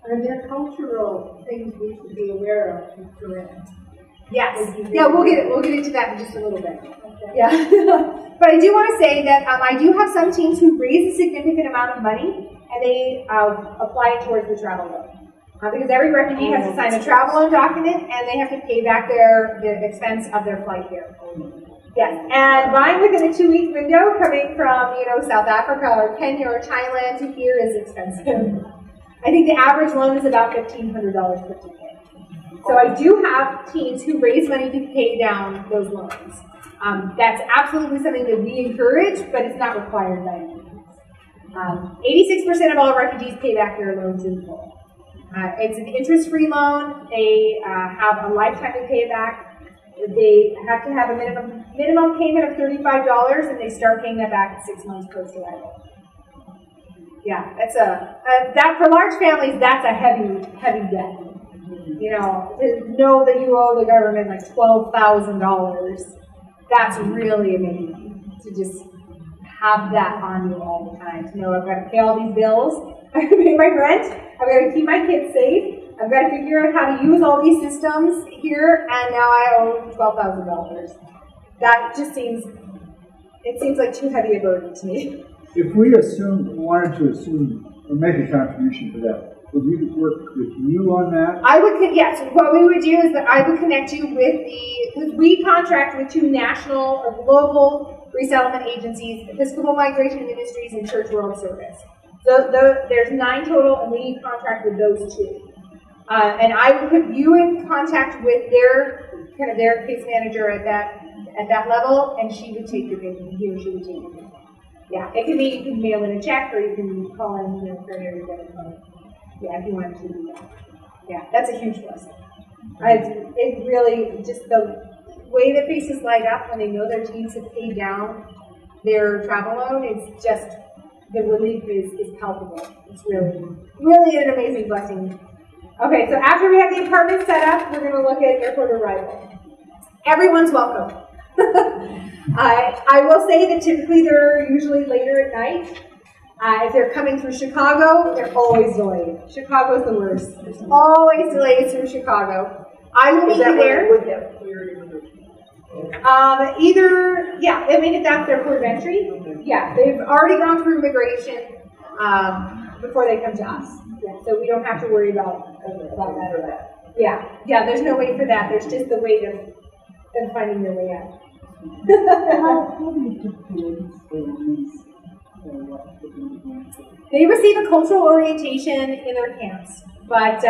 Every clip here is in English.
Are there cultural things we should be aware of in Corinth? Yes. Yeah, we'll get into that in just a little bit. Okay. Yeah. But I do want to say that I do have some teams who raise a significant amount of money and they apply it towards the travel loan. Because every refugee has to sign a travel loan document and they have to pay back the expense of their flight here. Yes, and buying within a 2-week window coming from, South Africa or Kenya or Thailand to here is expensive. I think the average loan is about $1,500 per ticket. So I do have teams who raise money to pay down those loans. That's absolutely something that we encourage, but it's not required by any means. 86% of all refugees pay back their loans in full. It's an interest-free loan. They have a lifetime to pay it back. They have to have a minimum payment of $35, and they start paying that back at 6 months post-arrival. Yeah, that's that for large families. That's a heavy debt. To know that you owe the government like $12,000. That's really amazing to just have that on you all the time. To know I've got to pay all these bills, I've got to pay my rent, I've got to keep my kids safe, I've got to figure out how to use all these systems here, and now I owe $12,000. That just seems like too heavy a burden to me. If we wanted to assume or make a contribution to that, would we work with you on that? Yes. What we would do is that I would connect you with because we contract with 2 national or local resettlement agencies, Episcopal Migration Ministries and Church World Service. So there's 9 total, and we contract with those 2. And I would put you in contact with their case manager at that level, and she would take your payment. He or she would take your payment. Yeah, it can be you can mail in a check, or you can call in for your debit card. Yeah, if you wanted to do that. Yeah, that's a huge blessing. It really, just the way the faces light up when they know their teams have paid down their travel loan, it's just, the relief is palpable. It's really an amazing blessing. Okay, so after we have the apartment set up, we're going to look at airport arrival. Everyone's welcome. I will say that typically they're usually later at night. If they're coming through Chicago, they're always delayed. Chicago's the worst. There's always delays through Chicago. I will meet you there. If that's their port of entry, yeah, they've already gone through immigration before they come to us. Yeah, so we don't have to worry about that. Yeah, there's no wait for that. There's just the wait of them finding their way out. They receive a cultural orientation in their camps, but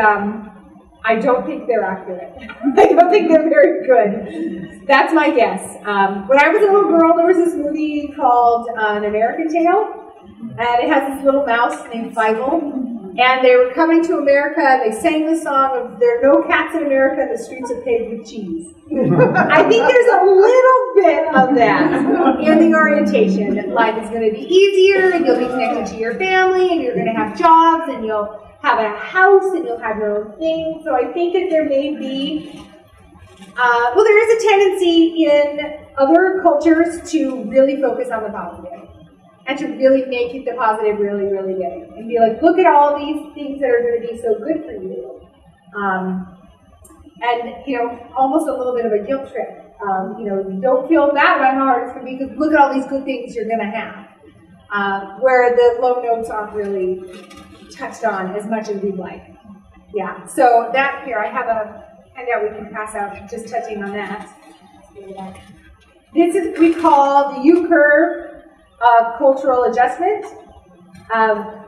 I don't think they're accurate. I don't think they're very good. That's my guess. When I was a little girl, there was this movie called An American Tale, and it has this little mouse named Fievel. And they were coming to America, they sang the song of "There are no cats in America, the streets are paved with cheese." I think there's a little bit of that in the orientation, that life is going to be easier, and you'll be connected to your family, and you're going to have jobs, and you'll have a house, and you'll have your own thing. So I think that there may be, there is a tendency in other cultures to really focus on the positive. And to really make it the positive really, really big. And be like, look at all these things that are going to be so good for you. Almost a little bit of a guilt trip. You don't feel bad about how hard it's going to be because look at all these good things you're going to have. Where the low notes aren't really touched on as much as we'd like. Yeah, so that here, I have a handout we can pass out just touching on that. This is we call the U-curve. Cultural adjustment.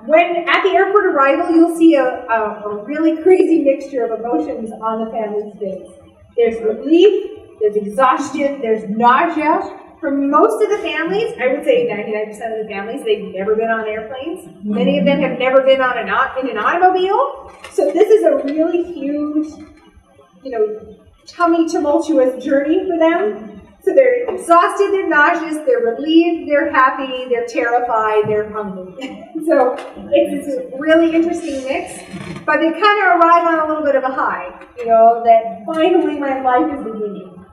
When at the airport arrival, you'll see a really crazy mixture of emotions on the family's face. There's relief, there's exhaustion, there's nausea. For most of the families, I would say 99% of the families, they've never been on airplanes. Many of them have never been in an automobile. So this is a really huge, tummy tumultuous journey for them. So they're exhausted, they're nauseous, they're relieved, they're happy, they're terrified, they're hungry. So it's this really interesting mix, but they kind of arrive on a little bit of a high, that finally my life is beginning.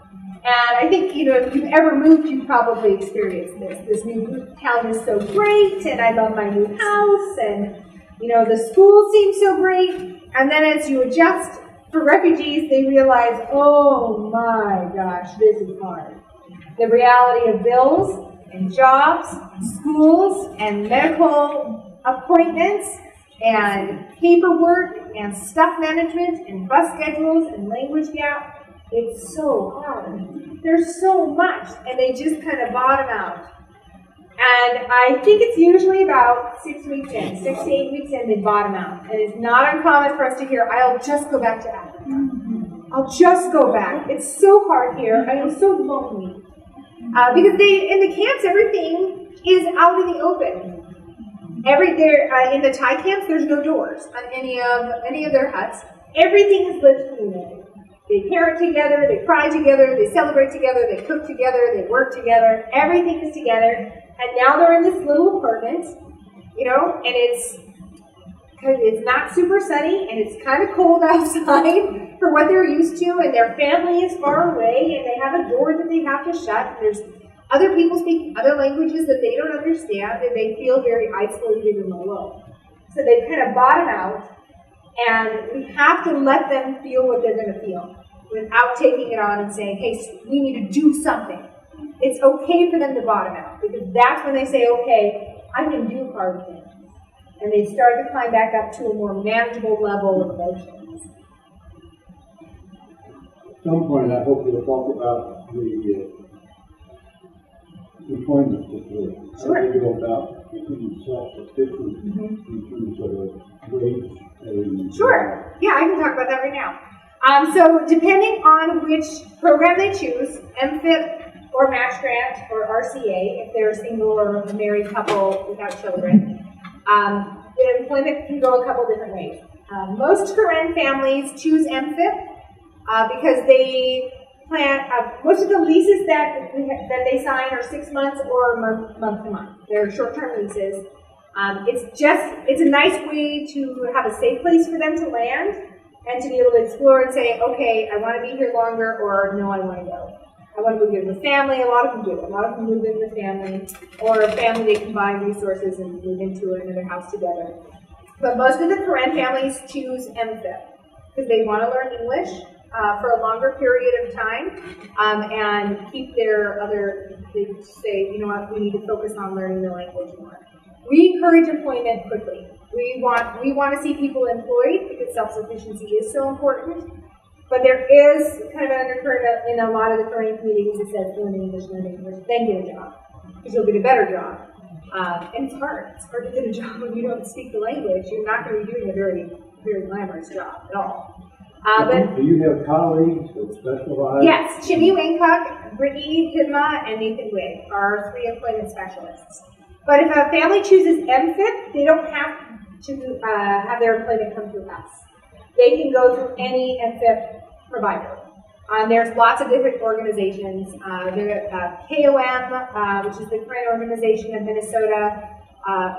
And I think, if you've ever moved, you've probably experienced this. This new town is so great, and I love my new house, and The school seems so great, and then as you adjust for refugees, they realize, oh my gosh, this is hard. The reality of bills and jobs, schools and medical appointments and paperwork and stuff management and bus schedules and language gap, it's so hard. There's so much, and they just kind of bottom out. And I think it's usually about 6 to 8 weeks in, they bottom out. And it's not uncommon for us to hear, I'll just go back to Africa. I'll just go back. It's so hard here. I am so lonely. Because in the camps, everything is out in the open. In the Thai camps, there's no doors on any of their huts. Everything is lived community. They parent together, they cry together, they celebrate together, they cook together, they work together. Everything is together. And now they're in this little apartment, and it's not super sunny, and it's kind of cold outside for what they're used to, and their family is far away, and they have a door that they have to shut, and there's other people speak other languages that they don't understand, and they feel very isolated and alone. So they kind of bottom out, and we have to let them feel what they're going to feel without taking it on and saying, hey, we need to do something. It's okay for them to bottom out, because that's when they say, okay, I can do hard things. And they start to climb back up to a more manageable level of emotions. At some point, I hope you'll talk about the employment situation. Sure. How do you go about becoming self-sufficient in terms of wage and... Sure. Yeah, I can talk about that right now. So depending on which program they choose, MFIP or Match Grant or RCA, if they're a single or a married couple without children, the employment can go a couple different ways. Most Karen families choose MFIP because they plan, most of the leases that they sign are 6 months or month to month. They're short-term leases. It's a nice way to have a safe place for them to land and to be able to explore and say, okay, I want to be here longer, or no, I want to go. I want to move in with family. A lot of them do. A lot of them move in with family, or family, they combine resources and move into another house together. But most of the Karen families choose MFIP because they want to learn English for a longer period of time and keep their they say, you know what, we need to focus on learning the language more. We encourage employment quickly. We want to see people employed because self-sufficiency is so important. But there is kind of an undercurrent in a lot of the Korean communities that says learn English, then get a job. Because you'll get a better job. And it's hard. It's hard to get a job when you don't speak the language. You're not going to be doing a very, very glamorous job at all. But do you have colleagues that specialize? Yes, Chimmy Wangkuk, Brittany Hidma, and Nathan Wig are 3 employment specialists. But if a family chooses MFIP, they don't have to have their employment come through us. They can go through any MFIP provider. There's lots of different organizations. KOM, which is the Korean Organization of Minnesota,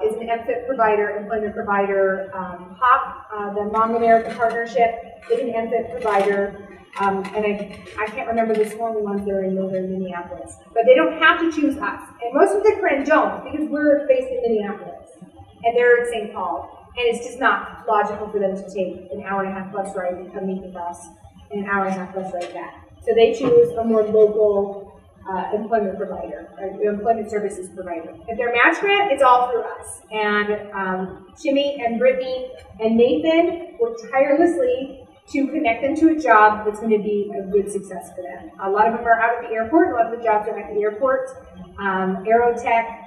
is an MFIP provider, employment provider. HOP, the Hmong American Partnership, is an MFIP provider. And I can't remember the small ones that are in northern Minneapolis. But they don't have to choose us. And most of the Korean don't, because we're based in Minneapolis. And they're in St. Paul. And it's just not logical for them to take an hour-and-a-half bus ride to come meet with us and an hour-and-a-half bus ride back. So they choose a more local employment provider, or employment services provider. If they're Match Grant, it's all through us. And Jimmy and Brittany and Nathan work tirelessly to connect them to a job that's going to be a good success for them. A lot of them are out at the airport. A lot of the jobs are at the airport. Aerotech.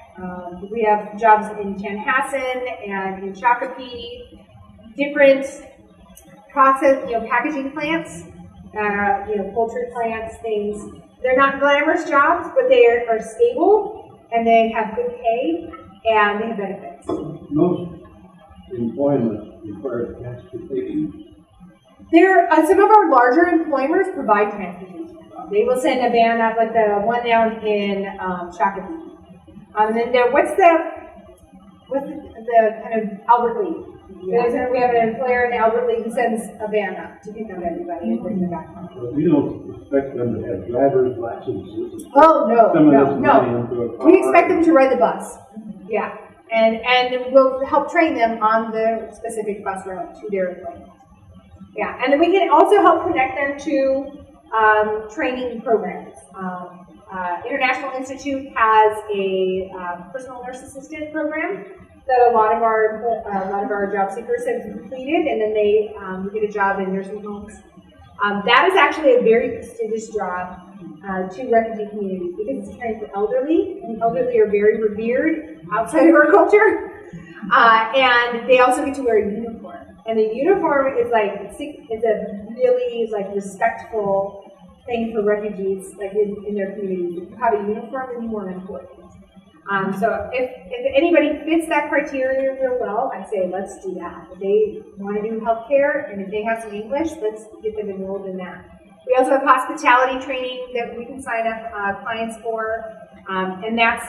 We have jobs in Chanhassen and in Shakopee. Different process, packaging plants, poultry plants, things. They're not glamorous jobs, but they are stable and they have good pay and they have benefits. Most employment requires transportation. Some of our larger employers provide transportation. They will send a van up, like the one down in Shakopee. And then what's the kind of Albert Lee? Yeah. We have an employer in Albert Lee who sends a van up to pick up everybody and bring them back home. But we don't expect them to have driver's licenses. Oh, no. We expect them to ride the bus. Yeah. And we'll help train them on the specific bus route to their employment. Yeah, and then we can also help connect them to training programs. International Institute has a personal nurse assistant program that a lot of our job seekers have completed, and then they get a job in nursing homes. That is actually a very prestigious job to refugee communities because it's trained for elderly, and elderly are very revered outside of our culture. And they also get to wear a uniform. And the uniform is it's a really respectful thing for refugees, in their community. If you have a uniform, then you want to employ it. So if anybody fits that criteria real well, I say let's do that. If they want to do healthcare and if they have some English, let's get them enrolled in that. We also have hospitality training that we can sign up clients for, and that's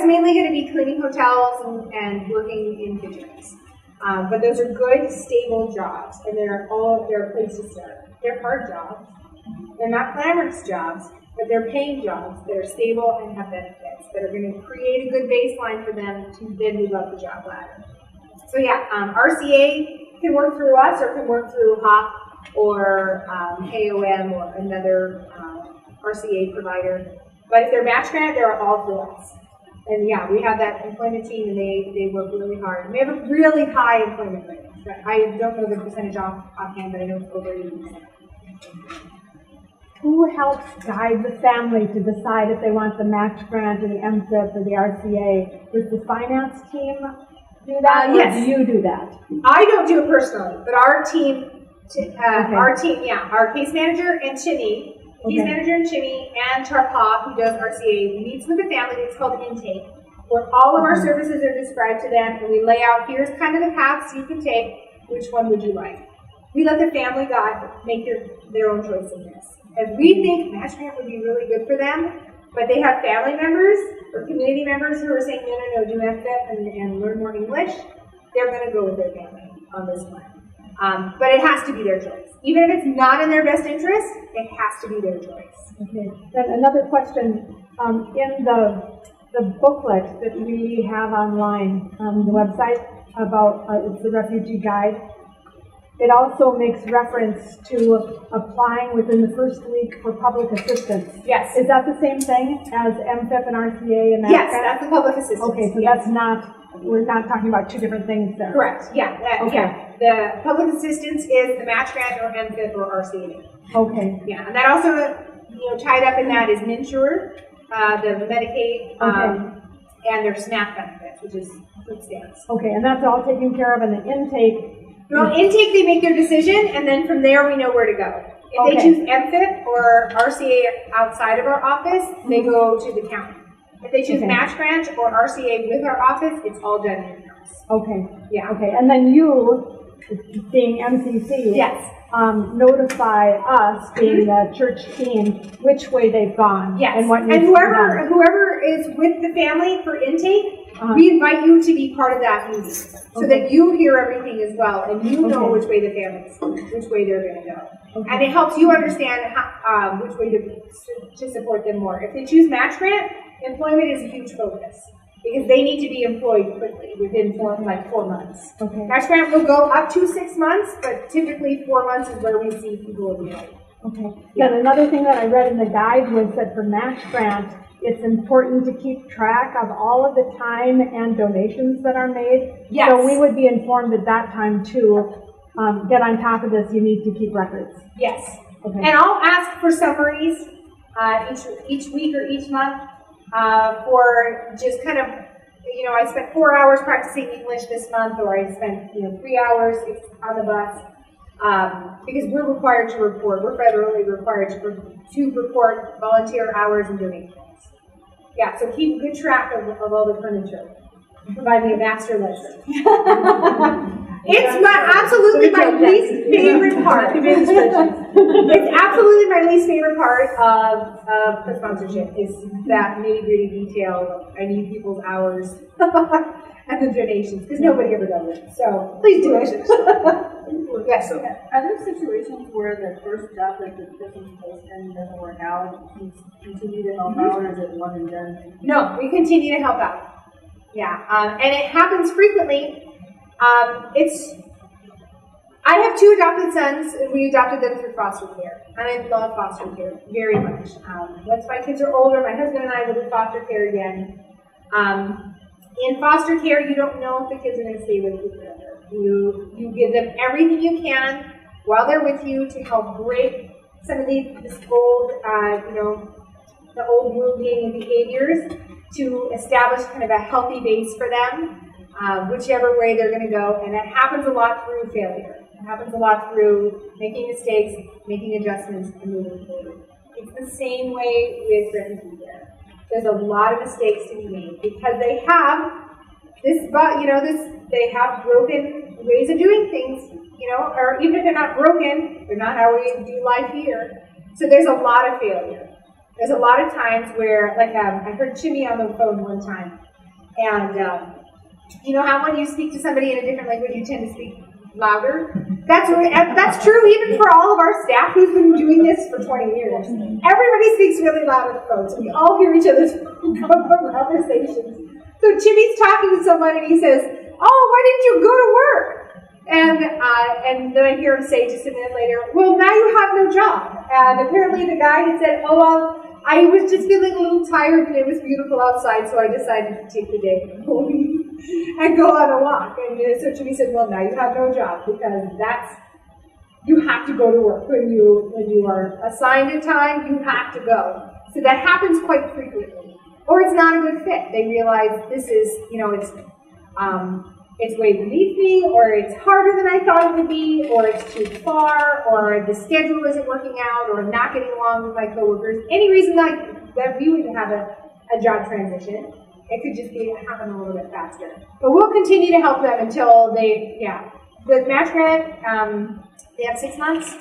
mainly going to be cleaning hotels and working in kitchens. But those are good, stable jobs, and they're a place to start. They're hard jobs. They're not glamorous jobs, but they're paying jobs that are stable and have benefits that are going to create a good baseline for them to then move up the job ladder. So yeah, RCA can work through us or can work through HOP or KOM or another RCA provider. But if they're match grant, they're all through us. And yeah, we have that employment team, and they work really hard. We have a really high employment rate. I don't know the percentage offhand, but I know it's over 80%. Who helps guide the family to decide if they want the match grant or the MSIP or the RCA? Does the finance team do that, or yes. do you do that? I don't do it personally, but our team, our case manager and Chimmy, case manager and Chimmy, and Tarpa, who does RCA, meets with the family. It's called intake, where all of our services are described to them, and we lay out, here's kind of the paths you can take. Which one would you like? We let the family guide make their own choice in this. If we think match grant would be really good for them, but they have family members or community members who are saying, no, do MSIP and learn more English, they're going to go with their family on this one. But it has to be their choice. Even if it's not in their best interest, it has to be their choice. Okay. Then another question. In the booklet that we have online on the website about it's the Refugee Guide, it also makes reference to applying within the first week for public assistance. Yes. Is that the same thing as MFIP and RCA and that? Yes, that's the public assistance. Okay, so yes. that's not, we're not talking about two different things there. Correct, yeah. Okay. Yeah. The public assistance is the match grant or MFIP or RCA. Okay. Yeah, and that also, tied up in that is MNsure, the Medicaid, and their SNAP benefits, which is food stamps. Okay, and that's all taken care of in the intake. Well, intake, they make their decision, and then from there we know where to go. If they choose MFIP or RCA outside of our office, they go to the county. If they choose match grant or RCA with our office, it's all done in-house. Okay. Yeah. Okay, and then you, being MCC, yes, notify us, being the church team, which way they've gone. Yes, and what needs and to be done. whoever is with the family for intake, we invite you to be part of that meeting, so that you hear everything as well, and you know which way the family's, which way they're going to go, and it helps you understand how, which way to support them more. If they choose match grant, employment is a huge focus because they need to be employed quickly within 4 months. Okay. Match grant will go up to 6 months, but typically 4 months is where we see people employed. Okay. Then another thing that I read in the guide was that for match grant, it's important to keep track of all of the time and donations that are made. Yes. So we would be informed at that time too. Get on top of this, you need to keep records. Yes. Okay. And I'll ask for summaries each week or each month for just kind of, I spent 4 hours practicing English this month, or I spent 3 hours on the bus. Because we're required to report, we're federally required to report volunteer hours and donations. Yeah, so keep good track of all the furniture. Provide me a master ledger. It's absolutely my least favorite part. It's absolutely my least favorite part of the sponsorship is that nitty-gritty detail. I need people's hours and the donations because nobody ever does it. So please do it. Yes. Are there situations where the first job that the person's posting doesn't work out? You continue to help out, or is it one and done? No, we continue to help out. Yeah, and it happens frequently. I have 2 adopted sons, and we adopted them through foster care. And I love foster care very much. Once my kids are older, my husband and I will do foster care again. In foster care, you don't know if the kids are going to stay with you forever. You give them everything you can while they're with you to help break some of this old, the old wounding behaviors, to establish kind of a healthy base for them, whichever way they're going to go. And that happens a lot through failure. It happens a lot through making mistakes, making adjustments, and moving forward. It's the same way with refugee care. There's a lot of mistakes to be made because they have they have broken ways of doing things, or even if they're not broken, they're not how we do life here. So there's a lot of failure. There's a lot of times where, like, I heard Jimmy on the phone one time, and you know how when you speak to somebody in a different language, you tend to speak louder? That's true even for all of our staff who's been doing this for 20 years. Everybody speaks really loud on the phone, so we all hear each other's conversations. So Jimmy's talking to someone, and he says, "Oh, why didn't you go to work?" And then I hear him say just a minute later, "Well, now you have no job." And apparently the guy had said, "Oh, well, I was just feeling a little tired and it was beautiful outside, so I decided to take the day and go on a walk." And so Jimmy said, "Well, now you have no job because you have to go to work. When you are assigned a time, you have to go." So that happens quite frequently. Or it's not a good fit. They realize this is, it's way beneath me, or it's harder than I thought it would be, or it's too far, or the schedule isn't working out, or I'm not getting along with my coworkers. Any reason that we would have a job transition, it could just happen a little bit faster. But we'll continue to help them until the match grant, they have 6 months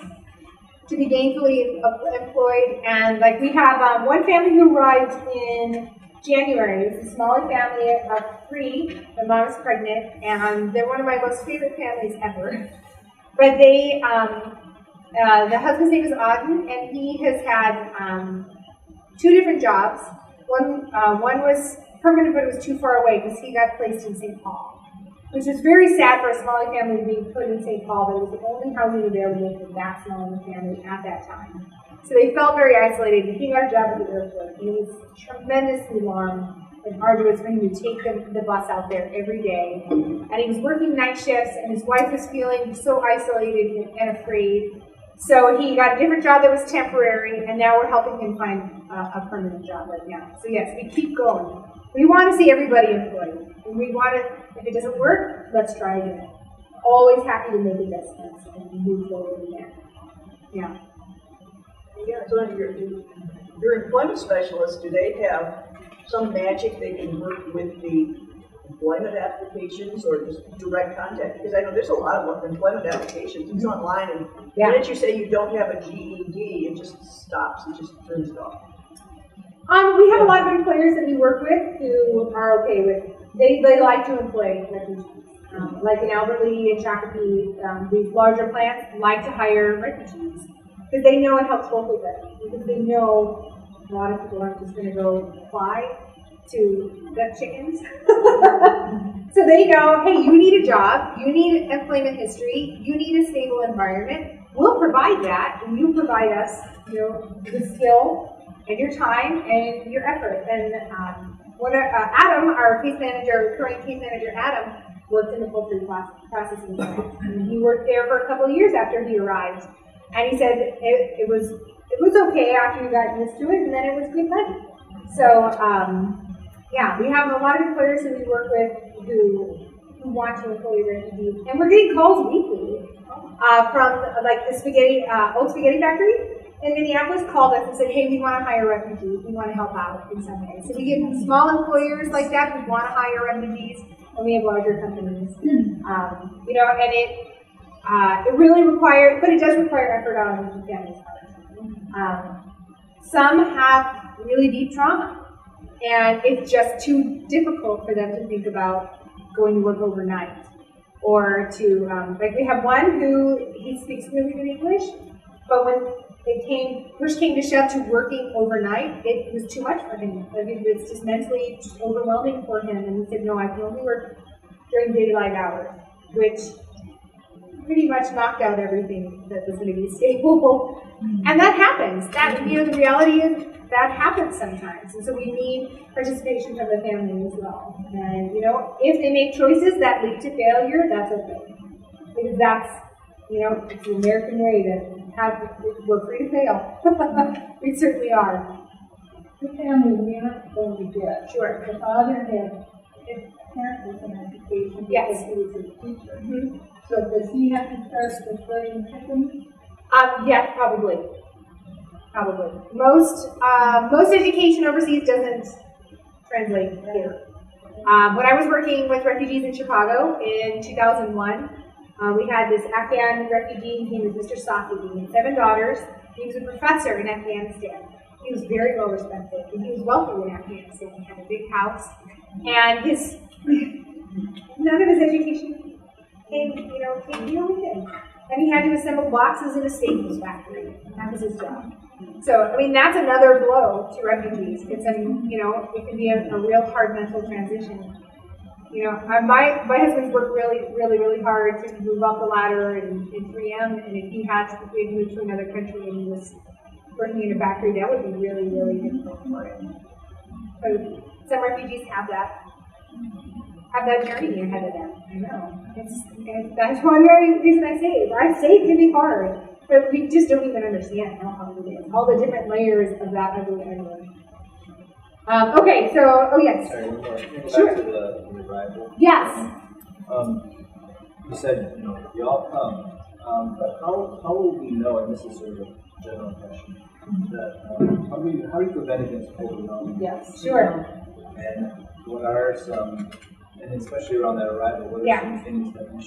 to be gainfully employed. And like we have one family who arrived in January. It's a Somali family of 3. The mom is pregnant, and they're one of my most favorite families ever. But they, the husband's name is Auden, and he has had 2 different jobs. One was permanent, but it was too far away because he got placed in St. Paul, which is very sad for a Somali family to be put in St. Paul, but it was the only housing available for that Somali family at that time. So they felt very isolated, and he got a job at the airport, and it was tremendously long and arduous for him to take the bus out there every day. And he was working night shifts, and his wife was feeling so isolated and afraid. So he got a different job that was temporary, and now we're helping him find a permanent job right now. So yes, we keep going. We want to see everybody employed. And we want to, if it doesn't work, let's try again. Always happy to make adjustments and move forward again. Yeah. Yeah, so your employment specialists, do they have some magic they can work with the employment applications or just direct contact? Because I know there's a lot of employment applications. It's online, and the minute you say you don't have a GED, it just stops. It just turns it off. We have a lot of employers that we work with who are okay with, they like to employ refugees. Like in Alberley and Shakopee, these larger plants like to hire refugees because they know it helps both of them. Because they know a lot of people aren't just going to go fly to gut chickens. So they know, hey, you need a job, you need employment history, you need a stable environment. We'll provide that, and you provide us, the skill and your time and your effort. And Adam, our case manager, current case manager, Adam, worked in the poultry processing plant. And he worked there for a couple of years after he arrived. And he said it was okay after you got used to it, and then it was good money. So we have a lot of employers who we work with who want to employ refugees, and we're getting calls weekly from like the old spaghetti factory in Minneapolis called us and said, hey, we want to hire refugees. We want to help out in some way. So we get small employers like that who want to hire refugees, and we have larger companies. And it really requires, but it does require effort on the family's part. Some have really deep trauma, and it's just too difficult for them to think about going to work overnight. Or to, like we have one who, he speaks really good English, But when push came to shove to working overnight, it was too much for him. Like it was just mentally overwhelming for him. And he said, no, I can only work during daylight hours, which pretty much knocked out everything that was going to be stable. And that happens. The reality is that happens sometimes. And so we need participation from the family as well. And, if they make choices that lead to failure, that's okay. Because that's, it's the American way we're free to fail. We certainly are. The family we aren't going to get. Sure. The father had, his parent was an education Yes. because he was a teacher. So does he have to start with flirting chickens? Yes, probably. Probably. Most education overseas doesn't translate here. When I was working with refugees in Chicago in 2001, we had this Afghan refugee. His name was Mr. Safi. He had 7 daughters. He was a professor in Afghanistan. He was very well respected, and he was wealthy in Afghanistan. He had a big house, and none of his education came here with him. And he had to assemble boxes in a staples factory. That was his job. So, that's another blow to refugees. It's it can be a real hard mental transition. My husband's worked really, really, really hard to move up the ladder in 3M, and if he had moved to another country and he was working in a factory, that would be really, really difficult for him. So some refugees have that journey ahead of them. I know. That's one reason I say it can be hard, but we just don't even understand how hard it is. All the different layers of that ugly. Okay, so, yes. Sorry, one more. Sure. Back to the arrival. Yes. You said, we all come, but how will we know, and this is sort of a general question, that how do you prevent against overwhelming? Yes. Sure. And what are some, and especially around that arrival, what are some things that we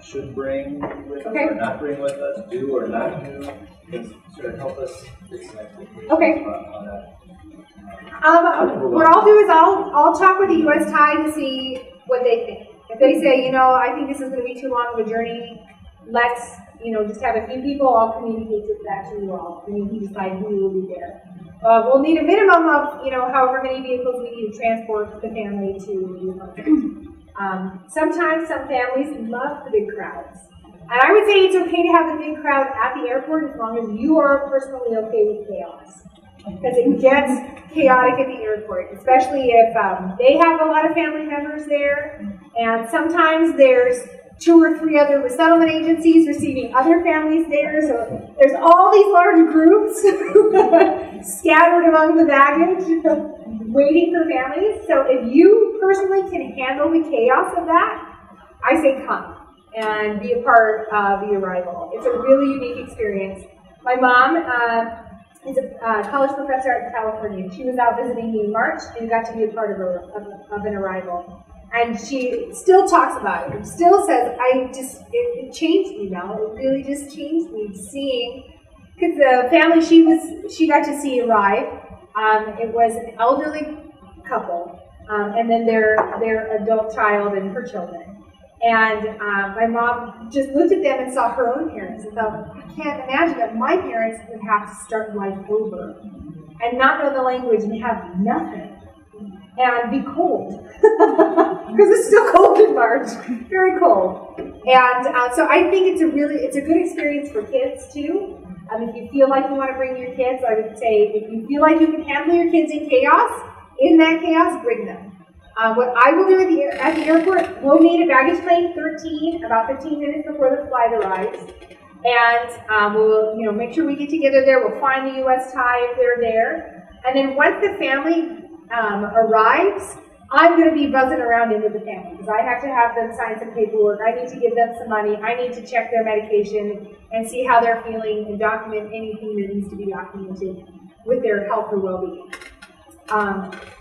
should bring with us or not bring with us, do or not do, to sort of help us get some expectations on that? What I'll do is I'll talk with the U.S. Tide to see what they think. If they say, I think this is going to be too long of a journey, let's, just have a few people, I'll communicate that to you all, and you can decide who will be there. We'll need a minimum of, however many vehicles we need to transport the family to the apartment. Sometimes some families love the big crowds. And I would say it's okay to have the big crowd at the airport as long as you are personally okay with chaos. Because it gets chaotic at the airport, especially if they have a lot of family members there, and sometimes there's 2 or 3 other resettlement agencies receiving other families there, so there's all these large groups scattered among the baggage waiting for families. So if you personally can handle the chaos of that, I say come and be a part of the arrival. It's a really unique experience. My mom is a college professor at California. She was out visiting me in March and got to be a part of an arrival. And she still talks about it. She still says, it changed me now. It really just changed me seeing, because the family she got to see arrive, it was an elderly couple, and then their adult child and her children. And my mom just looked at them and saw her own parents and thought, I can't imagine that my parents would have to start life over and not know the language and have nothing and be cold. Because it's still cold in March, very cold. And so I think it's a good experience for kids too. If you feel like you want to bring your kids, I would say if you feel like you can handle your kids in that chaos, bring them. What I will do at the airport, we'll meet at baggage claim 13 about 15 minutes before the flight arrives. And we'll make sure we get together there. We'll find the U.S. tie if they're there. And then once the family arrives, I'm going to be buzzing around in with the family because I have to have them sign some paperwork. I need to give them some money. I need to check their medication and see how they're feeling and document anything that needs to be documented with their health or well-being.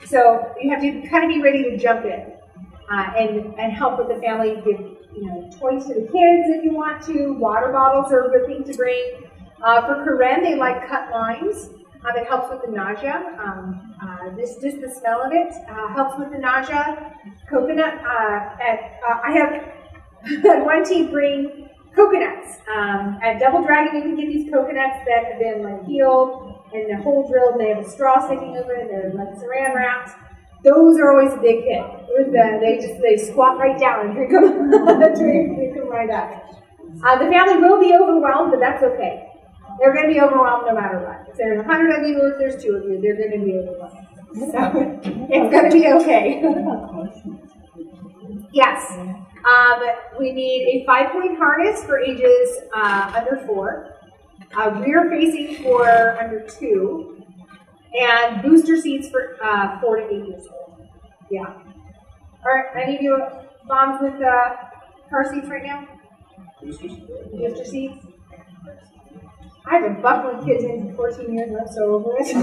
So you have to kind of be ready to jump in and help with the family. Give toys to the kids if you want to. Water bottles are a good thing to bring. For Karen, they like cut limes. It helps with the nausea. Just the smell of it helps with the nausea. Coconut. I have had one team bring coconuts. At Double Dragon, you can get these coconuts that have been like peeled and the hole drilled, and they have a straw sticking over it. They're like saran wrapped. Those are always a big hit. They squat right down and drink them, drink them right up. The family will be overwhelmed, but that's okay. They're going to be overwhelmed no matter what. If there's 100 of you or if there's 2 of you, they're going to be overwhelmed. So it's going to be okay. Yes. We need a 5-point harness for ages under 4, rear facing for under 2, and booster seats for 4 to 8 years old. Yeah. All right. Any of you moms with car seats right now? Booster seats. I haven't bucked with kids in 14 years, and I'm so over it.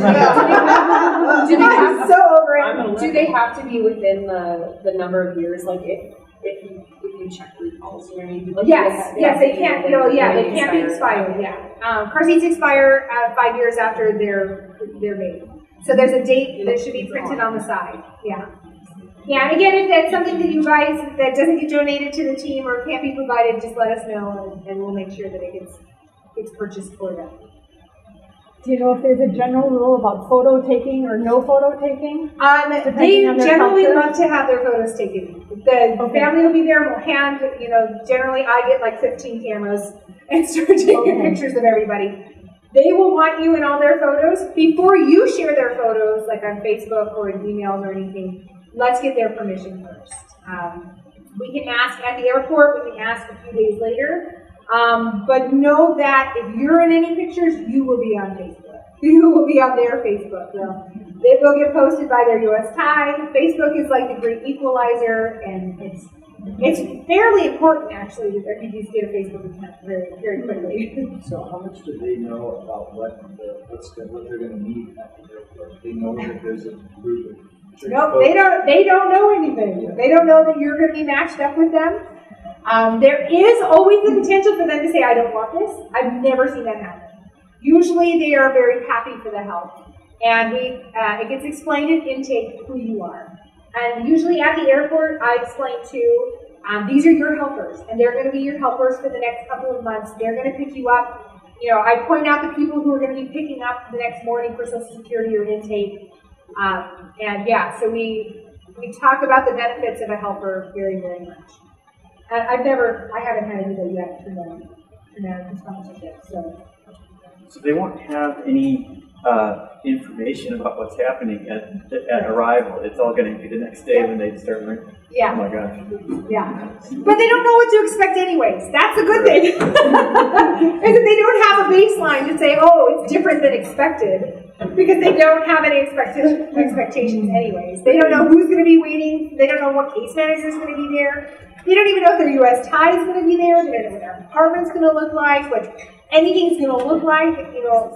I'm so over it. Do they have to be within the number of years? Like if you check recalls, you're going to be like yes, they can't. They can't be expired. Yeah, car seats expire 5 years after they're made. So there's a date that should be printed on the side. Yeah. Yeah, and again, if that's something that you guys that doesn't get donated to the team or can't be provided, just let us know, and we'll make sure that it gets purchased for them. Do you know if there's a general rule about photo taking or no photo taking? They generally love to have their photos taken. The family will be there and will hand, generally I get like 15 cameras and start taking pictures of everybody. They will want you in all their photos. Before you share their photos, like on Facebook or in emails or anything, let's get their permission first. We can ask at the airport, we can ask a few days later. But know that if you're in any pictures, you will be on Facebook. You will be on their Facebook. They will get posted by their U.S. tie. Facebook is like the great equalizer, and it's fairly important actually that refugees get a Facebook account very, very quickly. So how much do they know about what they're going to need at the airport? They know that there's a group of Nope, they don't know anything. Yeah. They don't know that you're going to be matched up with them. There is always the potential for them to say, I don't want this. I've never seen that happen. Usually they are very happy for the help. And it gets explained at intake who you are. And usually at the airport, I explain too, these are your helpers. And they're going to be your helpers for the next couple of months. They're going to pick you up. I point out the people who are going to be picking up the next morning for Social Security or intake. So we talk about the benefits of a helper very, very much. I haven't had anybody yet turn down sponsorship, so. So they won't have any information about what's happening at arrival. It's all going to be the next day when they start learning. Yeah. Oh my gosh. Yeah. But they don't know what to expect anyways. That's a good thing. Is that they don't have a baseline to say, oh, it's different than expected. Because they don't have any expectations anyways. They don't know who's going to be waiting. They don't know what case manager is going to be there. They don't even know if their U.S. tie is going to be there. They don't know what their apartment's going to look like, what anything's going to look like,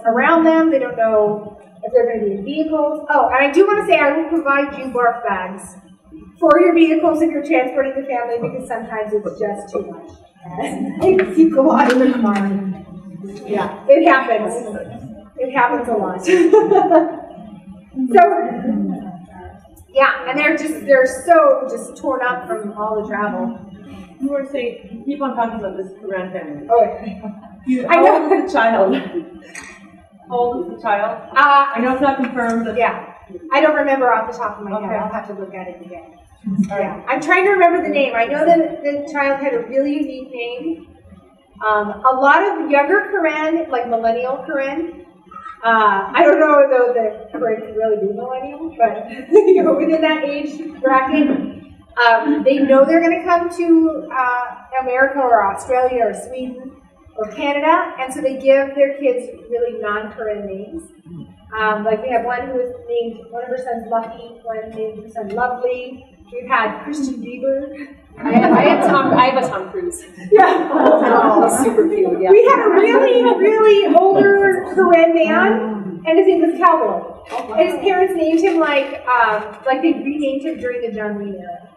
around them. They don't know if they're going to be in vehicles. Oh, and I do want to say I will provide you barf bags for your vehicles if you're transporting the family, because sometimes it's just too much. You go out in the car. Yeah, it happens. It happens a lot. And they're so just torn up from all the travel. You were saying, you keep on talking about this Quran family. Oh, yeah. How old is the child? How old is the child? I know it's not confirmed. But yeah. I don't remember off the top of my head. I'll have to look at it again. Yeah. I'm trying to remember the name. I know that the child had a really unique name. A lot of younger Quran, like millennial Quran, I don't know though that Quran can really be millennial, but within that age bracket, they know they're going to come to America or Australia or Sweden or Canada, and so they give their kids really non-Quran names. Like we have one who was named, one of her sons Lucky, one named her son Lovely. We've had Christian Bieber. I have a Tom Cruise. Yeah. Oh, super cute. Yeah. We had a really, really older Korean man, and his name was Cowboy. And his parents named him like they renamed him during the John Wayne era.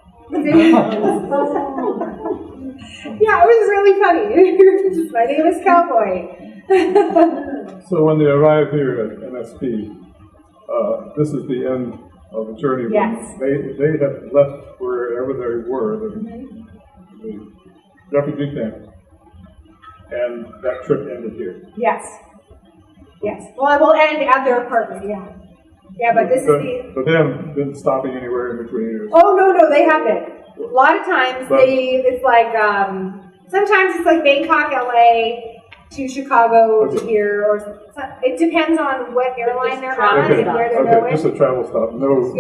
Yeah, it was really funny. My name is Cowboy. So when they arrive here at NSP, this is the end of the journey. Yes. They have left wherever they were, the refugee camp. and that trip ended here. Yes. Yes. Well, I will end at their apartment, yeah. Yeah, but this is the... But they haven't been stopping anywhere in between. Oh, no, they have been. A lot of times it's like, sometimes it's like Bangkok, LA, to Chicago, to here, or it depends on what airline they're on and where they're going. Just a travel stop, no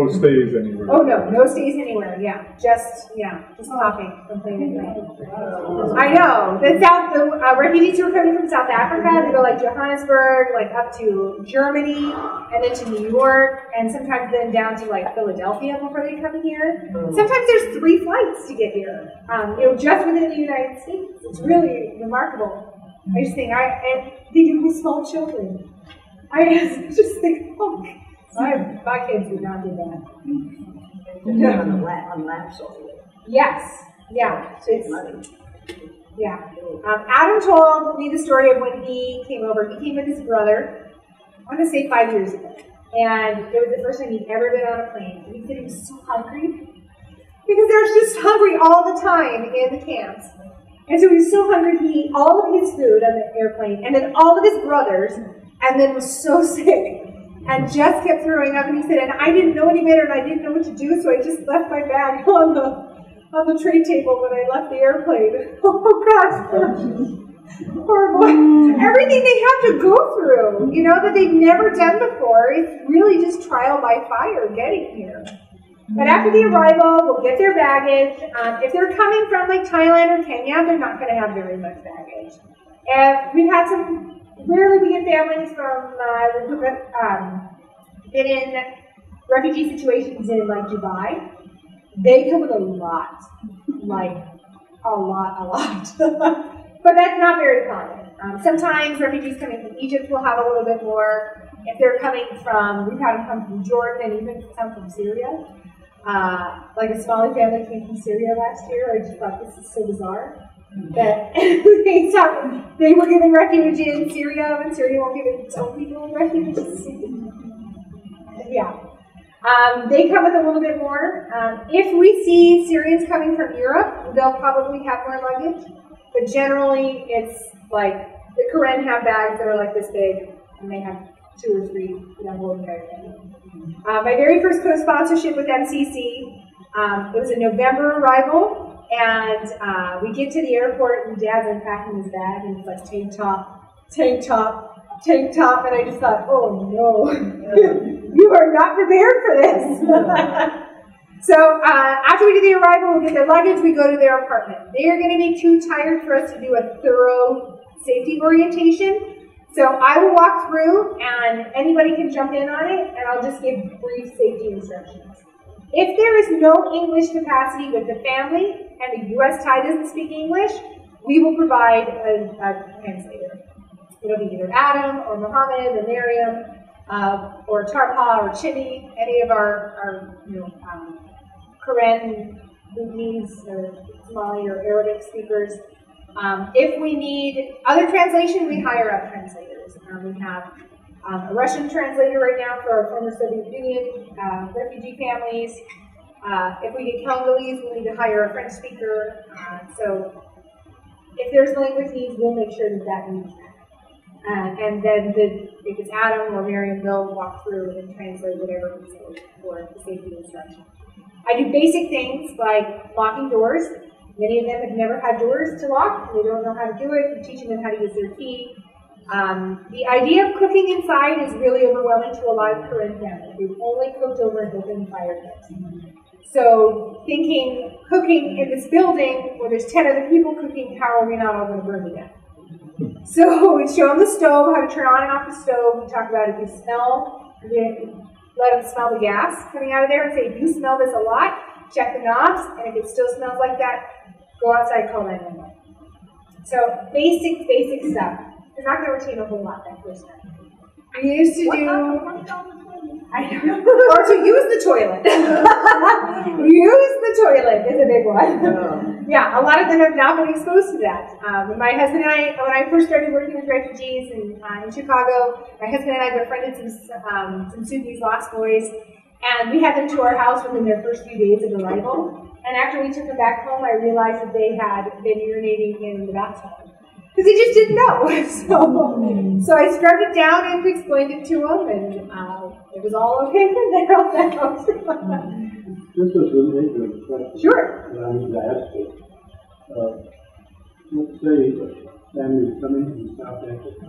stays anywhere. Oh, no stays anywhere, just hopping from plane to plane. I know. The refugees who are coming from South Africa, they go like Johannesburg, like up to Germany, and then to New York, and sometimes then down to like Philadelphia before they come here. Sometimes there's 3 flights to get here, just within the United States. It's really remarkable. I just think, and they do with small children. I just think, oh, my kids would not do that. On laps all the way. Yes, yeah. Save money. Yeah. Adam told me the story of when he came over. He came with his brother, I want to say 5 years ago. And it was the first time he'd ever been on a plane. And he said he was so hungry. Because they're just hungry all the time in the camps. And so he was so hungry, he ate all of his food on the airplane, and then all of his brothers, and then was so sick, and just kept throwing up. And he said, and I didn't know any better, and I didn't know what to do, so I just left my bag on the tray table when I left the airplane. Oh gosh, horrible. Everything they have to go through, that they've never done before. It's really just trial by fire getting here. But after the arrival, we'll get their baggage. If they're coming from like Thailand or Kenya, they're not going to have very much baggage. If we've had rarely we get families from, been in refugee situations in like Dubai. They come with a lot, like a lot. But that's not very common. Sometimes refugees coming from Egypt will have a little bit more. If they're coming from, we've had them come from Jordan and even some from Syria. Like a Somali family came from Syria last year. I just thought this is so bizarre that they were given refuge in Syria, and Syria won't give its own people refuge. Yeah. They come with a little bit more. If we see Syrians coming from Europe, they'll probably have more luggage. But generally, it's like the Karen have bags that are like this big, and they have 2 or 3 holding everything. My very first co-sponsorship with MCC, it was a November arrival, and we get to the airport, and Dad's unpacking his bag, and it's like tank top, and I just thought, oh no, you are not prepared for this. So after we do the arrival, we'll get their luggage, we go to their apartment. They are going to be too tired for us to do a thorough safety orientation. So I will walk through, and anybody can jump in on it, and I'll just give brief safety instructions. If there is no English capacity with the family, and the U.S. Thai doesn't speak English, we will provide a translator. It'll be either Adam, or Mohammed, or Miriam, or Tarpa, or Chini, any of our Karen, Bhutanese, or Somali, or Arabic speakers. If we need other translation, we hire out translators. We have a Russian translator right now for our former Soviet Union refugee families. If we get Congolese, we'll need to hire a French speaker. So if there's language needs, we'll make sure that needs that. And then if it's Adam or Miriam, they'll walk through and translate whatever we say for the safety instruction. I do basic things like locking doors. Many of them have never had doors to lock. They don't know how to do it. We're teaching them how to use their key. The idea of cooking inside is really overwhelming to a lot of Korean families. We've only cooked over an open fire pit. So thinking cooking in this building where there's 10 other people cooking, how are we not all going to burn to death? So we show them the stove, how to turn on and off the stove. We talk about if you smell, let them smell the gas coming out of there and say, if you smell this a lot, check the knobs, and if it still smells like that, go outside, call 911. So basic stuff. We're not going to retain a whole lot that first time. We used to do, I don't know, or to use the toilet. Use the toilet is a big one. Yeah, a lot of them have not been exposed to that. My husband and I, when I first started working with refugees in Chicago, my husband and I befriended some Sudanese lost boys, and we had them to our house within their first few days of arrival. And after we took them back home, I realized that they had been urinating in the bathtub. because they just didn't know. So I struck it down and explained it to them, and it was all okay from there on out. This is an ignorant question. Sure. And I need to ask it. Let's say a family is coming from South Africa.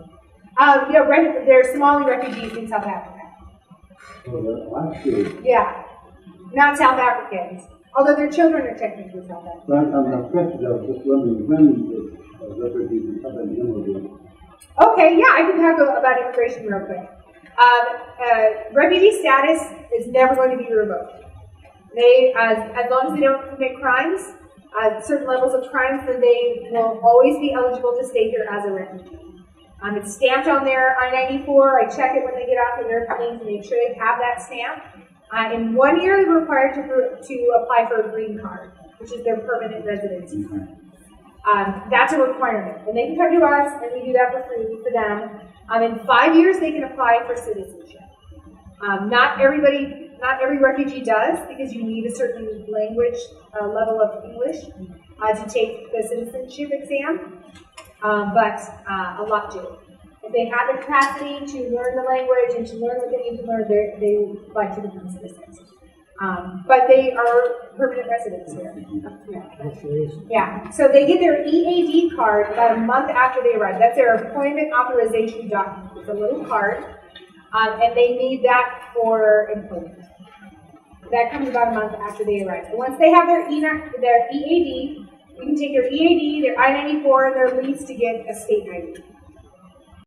Yeah, there's Somali refugees in South Africa. So the last year, Yeah, not South Africans, although their children are technically South African. I'm not question, I was just wondering when the refugees become an immigrant. Okay, yeah, I can talk about immigration real quick. Refugee status is never going to be revoked. They, as long as they don't commit crimes, certain levels of crimes, then they will always be eligible to stay here as a refugee. It's stamped on their I-94. I check it when they get off the airplane to make sure they have that stamp. In 1 year, they're required to apply for a green card, which is their permanent residency card. That's a requirement. And they can come to us, and we do that for free for them. In 5 years, they can apply for citizenship. Not every refugee does, because you need a certain language level of English to take the citizenship exam. But a lot do. If they have the capacity to learn the language and to learn what they need to learn, they like to become citizens. But they are permanent residents here. Yeah. So they get their EAD card about a month after they arrive. That's their employment authorization document. It's a little card, and they need that for employment. That comes about a month after they arrive. And once they have their EAD, you can take their EAD, their I-94, and their lease to get a state ID.